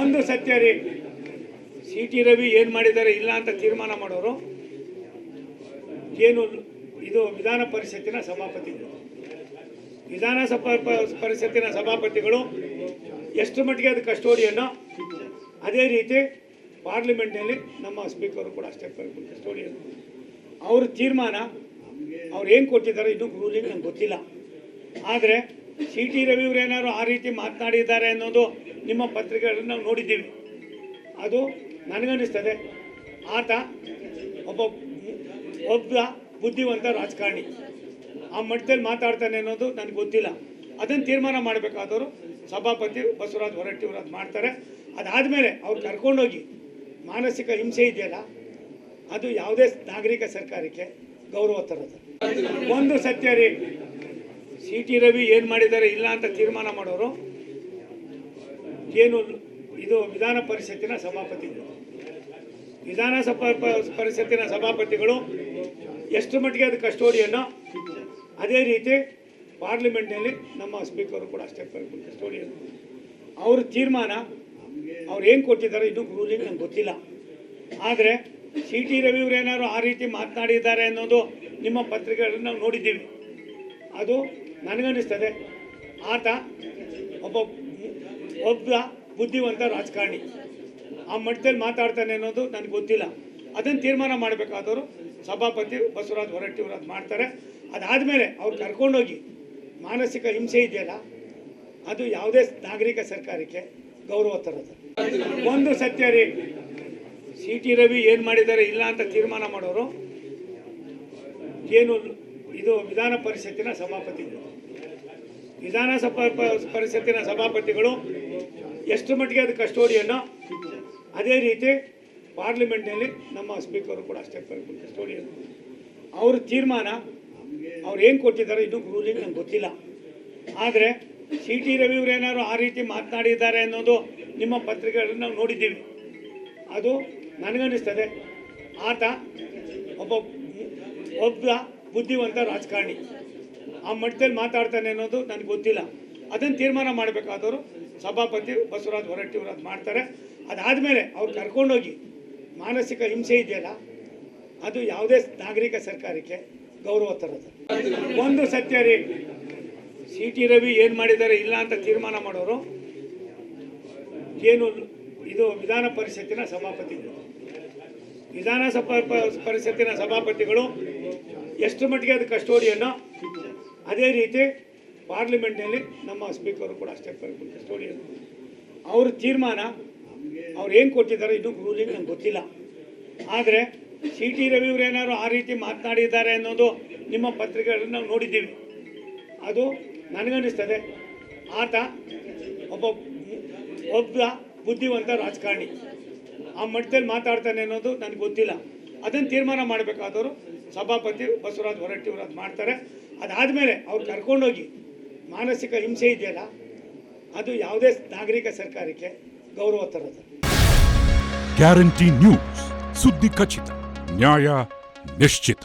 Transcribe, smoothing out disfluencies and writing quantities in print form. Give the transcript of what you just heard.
ಒಂದು ಸತ್ಯ ರೀ, ಸಿ ಟಿ ರವಿ ಏನು ಮಾಡಿದ್ದಾರೆ ಇಲ್ಲ ಅಂತ ತೀರ್ಮಾನ ಮಾಡೋರು ಏನು ಇದು ವಿಧಾನ ಪರಿಷತ್ತಿನ ಸಭಾಪತಿಗಳು. ವಿಧಾನಸಭಾ ಪರಿಷತ್ತಿನ ಸಭಾಪತಿಗಳು ಎಷ್ಟು ಮಟ್ಟಿಗೆ ಅದು ಕಸ್ಟೋಡಿಯನ್ನು, ಅದೇ ರೀತಿ ಪಾರ್ಲಿಮೆಂಟ್ನಲ್ಲಿ ನಮ್ಮ ಸ್ಪೀಕರು ಕೂಡ ಅಷ್ಟೇ ಕಸ್ಟೋಡಿಯನ್. ಅವ್ರ ತೀರ್ಮಾನ ಅವ್ರು ಏನು ಕೊಟ್ಟಿದ್ದಾರೆ ಇನ್ನೂ ರೂಲಿಂಗ್ ನಂಗೆ ಗೊತ್ತಿಲ್ಲ. ಆದರೆ ಸಿ ಟಿ ರವಿಯವರು ಏನಾದ್ರು ಆ ರೀತಿ ಮಾತನಾಡಿದ್ದಾರೆ ಅನ್ನೋದು ನಿಮ್ಮ ಪತ್ರಿಕೆಗಳನ್ನು ನಾವು ನೋಡಿದ್ದೀವಿ. ಅದು ನನಗನ್ನಿಸ್ತದೆ ಆತ ಒಬ್ಬ ಬುದ್ಧಿವಂತ ರಾಜಕಾರಣಿ, ಆ ಮಟ್ಟದಲ್ಲಿ ಮಾತಾಡ್ತಾನೆ ಅನ್ನೋದು ನನಗೆ ಗೊತ್ತಿಲ್ಲ. ಅದನ್ನು ತೀರ್ಮಾನ ಮಾಡಬೇಕಾದವರು ಸಭಾಪತಿ ಬಸವರಾಜ ಹೊರಟ್ಟಿಯವರು ಅದು ಮಾಡ್ತಾರೆ. ಅದಾದಮೇಲೆ ಅವ್ರು ಕರ್ಕೊಂಡೋಗಿ ಮಾನಸಿಕ ಹಿಂಸೆ ಇದೆಯಲ್ಲ, ಅದು ಯಾವುದೇ ನಾಗರಿಕ ಸರ್ಕಾರಕ್ಕೆ ಗೌರವ ತರೋದು. ಒಂದು ಸತ್ಯ ರೀ, ಸಿ ಟಿ ರವಿ ಏನು ಮಾಡಿದ್ದಾರೆ ಇಲ್ಲ ಅಂತ ತೀರ್ಮಾನ ಮಾಡೋರು ಏನು ಇದು ವಿಧಾನ ಪರಿಷತ್ತಿನ ಸಭಾಪತಿಗಳು. ವಿಧಾನಸಭಾ ಪರಿಷತ್ತಿನ ಸಭಾಪತಿಗಳು ಎಷ್ಟು ಮಟ್ಟಿಗೆ ಅದು ಕಸ್ಟೋಡಿಯನ್ನು, ಅದೇ ರೀತಿ ಪಾರ್ಲಿಮೆಂಟ್ನಲ್ಲಿ ನಮ್ಮ ಸ್ಪೀಕರು ಕೂಡ ಅಷ್ಟೇ ಕಸ್ಟೋಡಿಯನ್. ಅವ್ರ ತೀರ್ಮಾನ ಅವ್ರು ಏನು ಕೊಟ್ಟಿದ್ದಾರೆ ಇನ್ನೂ ರೂಲಿಂಗ್ ನಂಗೆ ಗೊತ್ತಿಲ್ಲ. ಆದರೆ ಸಿ ಟಿ ರವಿಯವರು ಏನಾದ್ರು ಆ ರೀತಿ ಮಾತನಾಡಿದ್ದಾರೆ ಅನ್ನೋದು ನಿಮ್ಮ ಪತ್ರಿಕೆಗಳನ್ನು ನಾವು ನೋಡಿದ್ದೀವಿ. ಅದು ನನಗನ್ನಿಸ್ತದೆ ಆತ ಒಬ್ಬ ಬುದ್ಧಿವಂತ ರಾಜಕಾರಣಿ, ಆ ಮಟ್ಟದಲ್ಲಿ ಮಾತಾಡ್ತಾನೆ ಅನ್ನೋದು ನನಗೆ ಗೊತ್ತಿಲ್ಲ. ಅದನ್ನು ತೀರ್ಮಾನ ಮಾಡಬೇಕಾದವರು ಸಭಾಪತಿ ಬಸವರಾಜ ಹೊರಟ್ಟಿಯವರು ಅದು ಮಾಡ್ತಾರೆ. ಅದಾದಮೇಲೆ ಅವ್ರು ಕರ್ಕೊಂಡೋಗಿ ಮಾನಸಿಕ ಹಿಂಸೆ ಇದೆಯಲ್ಲ, ಅದು ಯಾವುದೇ ನಾಗರಿಕ ಸರ್ಕಾರಕ್ಕೆ ಗೌರವ ತರೋದು. ಒಂದು ಸತ್ಯ ರೀ, ಸಿ ಟಿ ರವಿ ಏನು ಮಾಡಿದ್ದಾರೆ ಇಲ್ಲ ಅಂತ ತೀರ್ಮಾನ ಮಾಡೋರು ಏನು ಇದು ವಿಧಾನ ಪರಿಷತ್ತಿನ ಸಭಾಪತಿಗಳು. ವಿಧಾನಸಭಾ ಪರಿಷತ್ತಿನ ಸಭಾಪತಿಗಳು ಎಷ್ಟು ಮಟ್ಟಿಗೆ ಅದು ಕಸ್ಟೋಡಿಯನ್ನು, ಅದೇ ರೀತಿ ಪಾರ್ಲಿಮೆಂಟ್ನಲ್ಲಿ ನಮ್ಮ ಸ್ಪೀಕರು ಕೂಡ ಅಷ್ಟೇ ಕಸ್ಟೋಡಿಯನ್. ಅವ್ರ ತೀರ್ಮಾನ ಅವ್ರು ಏನು ಕೊಟ್ಟಿದ್ದಾರೆ ಇನ್ನೂ ರೂಲಿಂಗ್ ನಂಗೆ ಗೊತ್ತಿಲ್ಲ. ಆದರೆ ಸಿ ಟಿ ರವಿಯವರು ಏನಾದ್ರು ಆ ರೀತಿ ಮಾತನಾಡಿದ್ದಾರೆ ಅನ್ನೋದು ನಿಮ್ಮ ಪತ್ರಿಕೆಗಳನ್ನು ನಾವು ನೋಡಿದ್ದೀವಿ. ಅದು ನನಗನ್ನಿಸ್ತದೆ ಆತ ಒಬ್ಬ ಬುದ್ಧಿವಂತ ರಾಜಕಾರಣಿ, ಆ ಮಟ್ಟದಲ್ಲಿ ಮಾತಾಡ್ತಾನೆ ಅನ್ನೋದು ನನಗೆ ಗೊತ್ತಿಲ್ಲ. ಅದನ್ನು ತೀರ್ಮಾನ ಮಾಡಬೇಕಾದವರು ಸಭಾಪತಿ ಬಸವರಾಜ ಹೊರಟ್ಟಿಯವರು ಅದು ಮಾಡ್ತಾರೆ. ಅದಾದಮೇಲೆ ಅವ್ರು ಕರ್ಕೊಂಡೋಗಿ ಮಾನಸಿಕ ಹಿಂಸೆ ಇದೆಯಲ್ಲ, ಅದು ಯಾವುದೇ ನಾಗರಿಕ ಸರ್ಕಾರಕ್ಕೆ ಗೌರವ ತರೋದು. ಒಂದು ಸತ್ಯ ರೀ, ಸಿ ಟಿ ರವಿ ಏನು ಮಾಡಿದ್ದಾರೆ ಇಲ್ಲ ಅಂತ ತೀರ್ಮಾನ ಮಾಡೋರು ಏನು ಇದು ವಿಧಾನ ಪರಿಷತ್ತಿನ ಸಭಾಪತಿಗಳು. ವಿಧಾನಸಭಾ ಪರಿಷತ್ತಿನ ಸಭಾಪತಿಗಳು ಎಷ್ಟು ಮಟ್ಟಿಗೆ ಅದು ಕಸ್ಟೋಡಿಯನ್ನು, ಅದೇ ರೀತಿ ಪಾರ್ಲಿಮೆಂಟ್ನಲ್ಲಿ ನಮ್ಮ ಸ್ಪೀಕರು ಕೂಡ ಅಷ್ಟೇ ಕಸ್ಟೋಡಿಯನ್. ಅವ್ರ ತೀರ್ಮಾನ ಅವ್ರು ಏನು ಕೊಟ್ಟಿದ್ದಾರೆ ಇನ್ನೂ ರೂಲಿಂಗ್ ನಂಗೆ ಗೊತ್ತಿಲ್ಲ. ಆದರೆ ಸಿ ಟಿ ರವಿಯವರು ಏನಾದ್ರು ಆ ರೀತಿ ಮಾತನಾಡಿದ್ದಾರೆ ಅನ್ನೋದು ನಿಮ್ಮ ಪತ್ರಿಕೆಗಳನ್ನು ನಾವು ನೋಡಿದ್ದೀವಿ. ಅದು ನನಗನ್ನಿಸ್ತದೆ ಆತ ಒಬ್ಬ ಬುದ್ಧಿವಂತ ರಾಜಕಾರಣಿ, ಆ ಮಟ್ಟದಲ್ಲಿ ಮಾತಾಡ್ತಾನೆ ಅನ್ನೋದು ನನಗೆ ಗೊತ್ತಿಲ್ಲ. ಅದನ್ನು ತೀರ್ಮಾನ ಮಾಡಬೇಕಾದವರು ಸಭಾಪತಿ ಬಸವರಾಜ ಹೊರಟ್ಟಿಯವರು ಅದು ಮಾಡ್ತಾರೆ. ಅದಾದಮೇಲೆ ಅವ್ರು ಕರ್ಕೊಂಡೋಗಿ ಮಾನಸಿಕ ಹಿಂಸೆ ಇದೆಯಲ್ಲ, ಅದು ಯಾವುದೇ ನಾಗರಿಕ ಸರ್ಕಾರಕ್ಕೆ ಗೌರವ ತರೋದು. ಗ್ಯಾರಂಟಿ ನ್ಯೂಸ್, ಸುದ್ದಿ ಖಚಿತ, ನ್ಯಾಯ ನಿಶ್ಚಿತ.